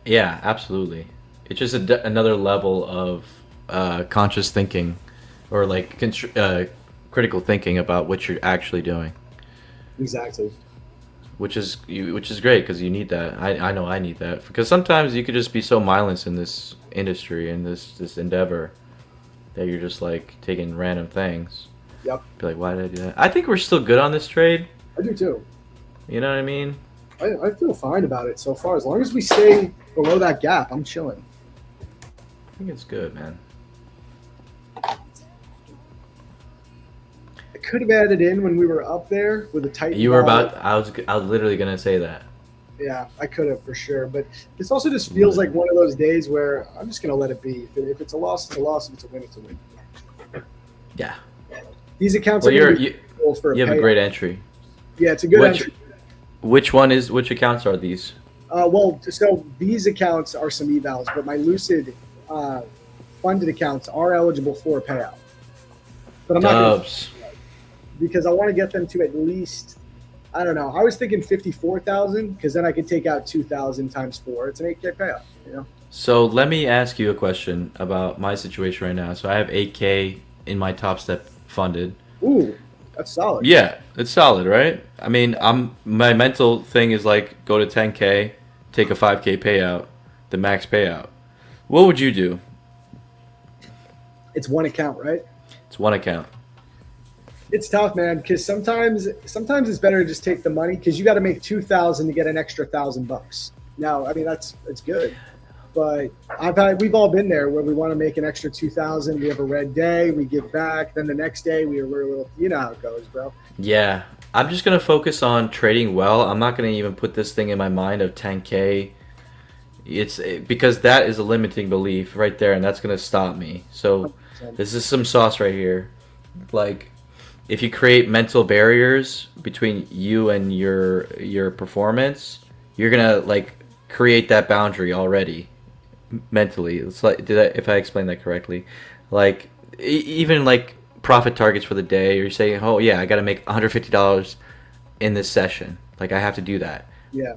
Yeah, absolutely. It's just another level of conscious thinking, or like critical thinking about what you're actually doing, Exactly. which is great because you need that. I know I need that because sometimes you could just be so mindless in this industry and this endeavor that you're just like taking random things. Yep. Be like, why did I do that? I think we're still good on this trade. I do too. You know what I mean? I feel fine about it so far. As long as we stay below that gap, I'm chilling. I think it's good, man. I could have added in when we were up there with a tight. You were about. I was literally gonna say that. Yeah, I could have for sure. But this also just feels like one of those days where I'm just gonna let it be. If it's a loss, it's a loss. If it's a win, it's a win. Yeah. These accounts Well, are gonna be cool for you have a payout. great entry. Yeah, it's a good entry. Which accounts are these? So these accounts are some evals, but my Lucid funded accounts are eligible for a payout. But I'm not gonna, Dubs. because I want to get them to at least, I don't know. I was thinking 54,000 because then I could take out 2,000 times 4. It's an 8K payout. So let me ask you a question about my situation right now. So I have 8K in my Top Step funded. Ooh, that's solid. Yeah, it's solid, right? I mean, my mental thing is like go to 10K, take a 5K payout, the max payout. What would you do? It's one account, right? It's one account. It's tough, man, because sometimes it's better to just take the money because you got to make 2,000 to get an extra $1,000. Now, I mean that's good, but we've all been there where we want to make an extra 2,000. We have a red day, we give back, then the next day we're a little, you know how it goes, bro. Yeah, I'm just gonna focus on trading well. I'm not gonna even put this thing in my mind of 10K. Because that is a limiting belief right there, and that's gonna stop me. So 100%. this is some sauce right here. Like, if you create mental barriers between you and your performance, you're gonna like create that boundary already mentally. It's like, if I explained that correctly, like even like profit targets for the day, or you're saying, oh yeah, I got to make $150 in this session. Like I have to do that. Yeah.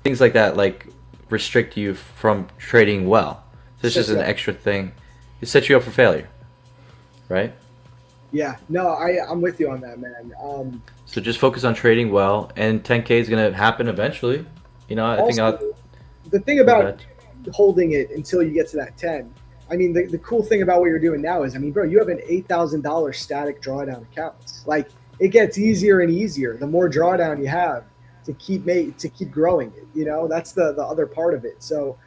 Things like that, like restrict you from trading well. This is an extra thing. It sets you up for failure, right? Yeah, no, I'm with you on that, man. So just focus on trading well, and 10K is gonna happen eventually. I think the thing about holding it until you get to that 10. I mean, the cool thing about what you're doing now is, I mean, bro, you have an $8,000 static drawdown account. Like it gets easier and easier the more drawdown you have to keep growing it. That's the other part of it. So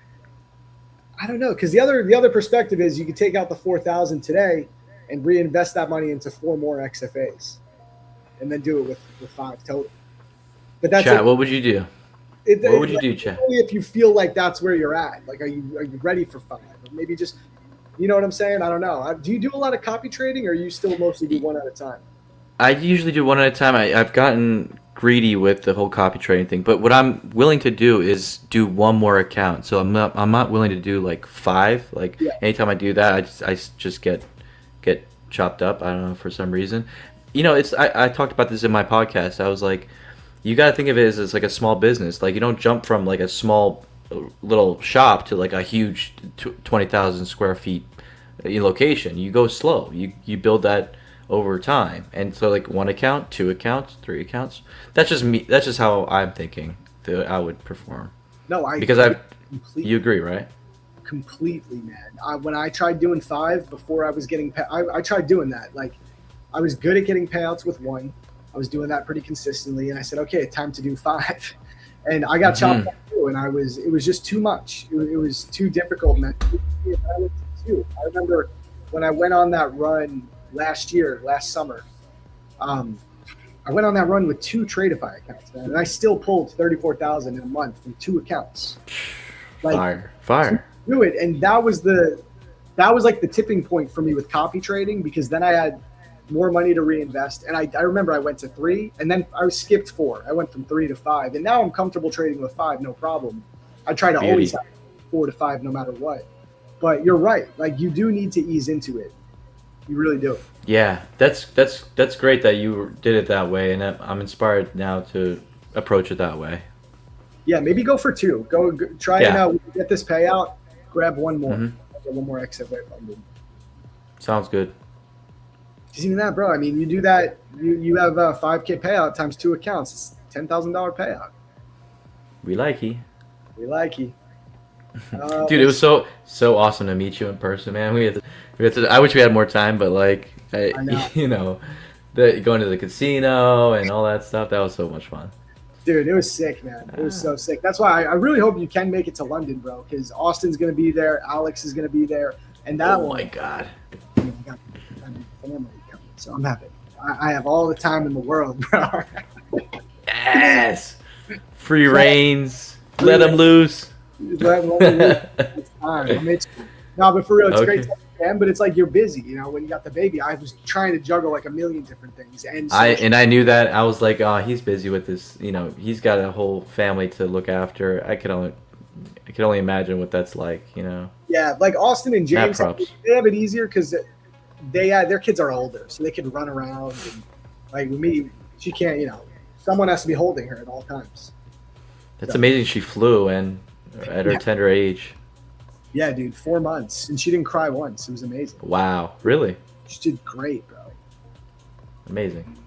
I don't know, because the other perspective is you could take out the 4,000 today and reinvest that money into 4 more XFAs, and then do it with 5 total. But that's Chat, what would you do? What would you do, Chat? Only if you feel like that's where you're at. Like, are you ready for 5? Or maybe just, you know what I'm saying? I don't know. Do you do a lot of copy trading, or you still mostly do one at a time? I usually do one at a time. I've gotten greedy with the whole copy trading thing, but what I'm willing to do is do one more account. So I'm not willing to do like 5. Like anytime I do that, I just get chopped up. I don't know, for some reason. I talked about this in my podcast. I was like, you got to think of it as like a small business. Like you don't jump from like a small little shop to like a huge 20,000 square feet location. You go slow. You build that over time. And so like 1 account, 2 accounts, 3 accounts. That's just me. That's just how I'm thinking that I would perform. No, you agree, right? Completely, man. When I tried doing 5 before I was getting I tried doing that. Like I was good at getting payouts with 1. I was doing that pretty consistently, and I said, okay, time to do 5. And I got chopped up too, and it was just too much. It was too difficult, man. I remember when I went on that run last summer, I went on that run with 2 Tradeify accounts, man, and I still pulled 34,000 in a month from 2 accounts. Like, Fire. Do it, and that was like the tipping point for me with copy trading, because then I had more money to reinvest. And I remember I went to 3, and then I skipped 4. I went from 3 to 5, and now I'm comfortable trading with 5, no problem. I try to always have 4 to 5 no matter what. But you're right. Like, you do need to ease into it. You really do. Yeah, that's great that you did it that way, and I'm inspired now to approach it that way. Yeah, maybe go for 2. Go try and get this payout. Grab one more. Get one more exit way funded. Sounds good. Because even that, bro. I mean, you do that. You have a 5K payout times 2 accounts. It's $10,000 payout. We like you. Dude, it was so awesome to meet you in person, man. We had to, I wish we had more time, but like, I know. Going to the casino and all that stuff, that was so much fun. Dude, it was sick, man. It was so sick. That's why I really hope you can make it to London, bro, because Austin's going to be there, Alex is going to be there, and that one. Oh, my God. I got family coming, so I'm happy. I have all the time in the world, bro. Yes! Free reigns. Let them loose. Let them loose. It's time. No, but for real, it's great to have you, man, but it's like you're busy, when you got the baby. I was trying to juggle like a million different things. And I knew that. I was like, oh, he's busy with this. He's got a whole family to look after. I could only imagine what that's like, Yeah, like Austin and James, they have it easier because their kids are older, so they can run around. And like with me, she can't, someone has to be holding her at all times. That's amazing she flew and at her tender age. Yeah, dude, 4 months, and she didn't cry once. It was amazing. Wow, really? She did great, bro. Amazing.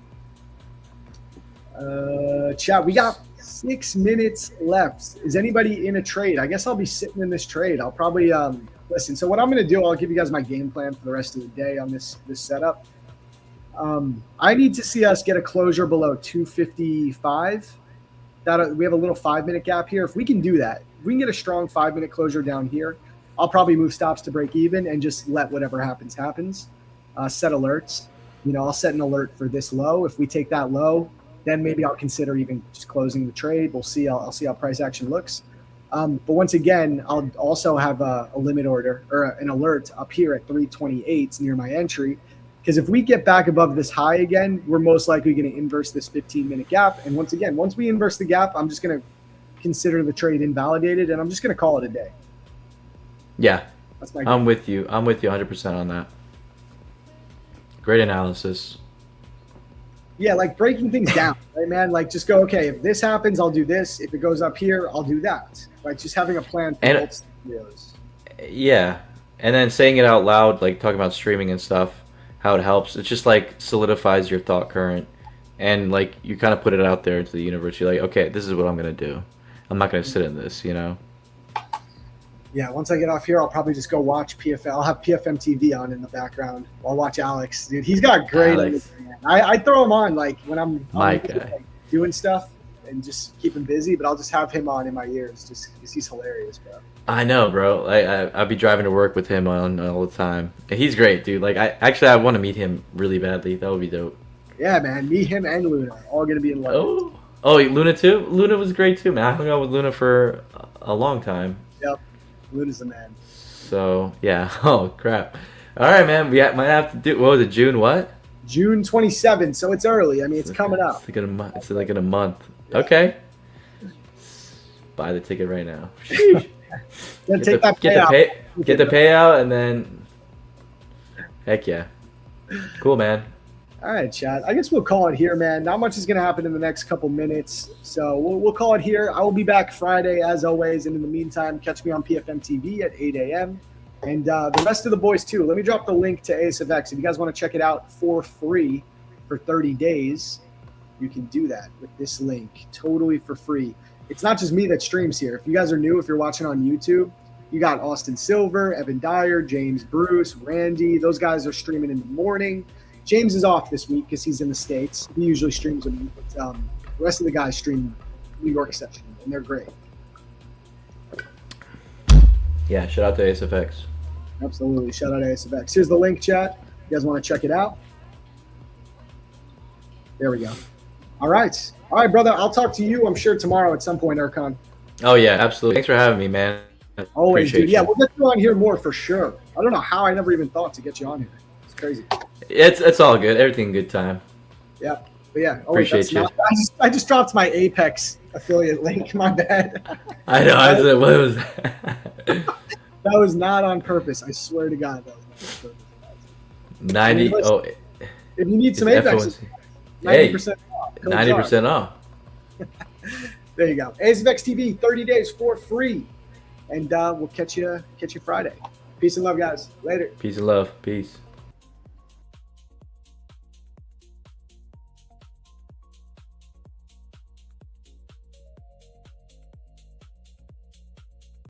Chat, we got 6 minutes left. Is anybody in a trade? I guess I'll be sitting in this trade. I'll probably listen. So what I'm going to do, I'll give you guys my game plan for the rest of the day on this setup. I need to see us get a closure below 255. We have a little 5-minute gap here. If we can do that, if we can get a strong 5-minute closure down here, I'll probably move stops to break even and just let whatever happens. Set alerts. I'll set an alert for this low. If we take that low, then maybe I'll consider even just closing the trade. We'll see. I'll see how price action looks. But once again, I'll also have a limit order or an alert up here at 328 near my entry. Because if we get back above this high again, we're most likely going to inverse this 15-minute gap. And once we inverse the gap, I'm just going to consider the trade invalidated, and I'm just going to call it a day. Yeah, that's my I'm with you 100% on that. Great analysis. Yeah, like breaking things down, right, man? Like just go, okay, if this happens, I'll do this. If it goes up here, I'll do that. Like just having a plan for both scenarios. Yeah, and then saying it out loud, like talking about streaming and stuff, how it helps. It just like solidifies your thought current, and like you kind of put it out there into the universe. You're like, okay, this is what I'm gonna do. I'm not gonna sit in this, Yeah, once I get off here, I'll probably just go watch PFL. I'll have PFM TV on in the background. I'll watch Alex. Dude, he's got great energy, man. I throw him on like when I'm doing stuff and just keep him busy, but I'll just have him on in my ears just because he's hilarious, bro. I know, bro. I'll be driving to work with him on all the time. And he's great, dude. Like, I want to meet him really badly. That would be dope. Yeah, man. Me, him, and Luna all going to be in London. Oh, Luna too? Luna was great too, man. I hung out with Luna for a long time. Yep. Luna's the man. So, yeah. Oh, crap. All right, man. We might have to do, what was it, June what? June 27th, so it's early. I mean, it's coming up. It's like in a month. Yeah. Okay. Buy the ticket right now. Get the payout, and then heck yeah. Cool, man. All right, Chad. I guess we'll call it here, man. Not much is going to happen in the next couple minutes, so we'll call it here. I will be back Friday, as always, and in the meantime, catch me on PFM TV at 8 a.m. And the rest of the boys, too. Let me drop the link to ASFX. If you guys want to check it out for free for 30 days, you can do that with this link, totally for free. It's not just me that streams here. If you guys are new, if you're watching on YouTube, you got Austin Silver, Evan Dyer, James Bruce, Randy. Those guys are streaming in the morning. James is off this week because he's in the States. He usually streams with me. But the rest of the guys stream New York session, and they're great. Yeah, shout out to ASFX. Absolutely. Shout out to ASFX. Here's the link, chat. You guys want to check it out? There we go. All right, brother. I'll talk to you, I'm sure, tomorrow at some point, Erkan. Oh yeah, absolutely. Thanks for having me, man. Always, Appreciate dude. Yeah, you. we'll get you on here more for sure. I don't know how I never even thought to get you on here. It's crazy. It's all good. Everything good time. Yeah, but yeah. Oh, Appreciate that's you. not, I just dropped my Apex affiliate link. My bad. I know. I said, what was that? That was not on purpose. I swear to God, that was not on purpose. 90. Listen, Oh, if you need some it's Apex, FOMC. 90% off. Code 90% off. There you go. ASFX TV, 30 days for free. And we'll catch you Friday. Peace and love, guys. Later. Peace and love. Peace.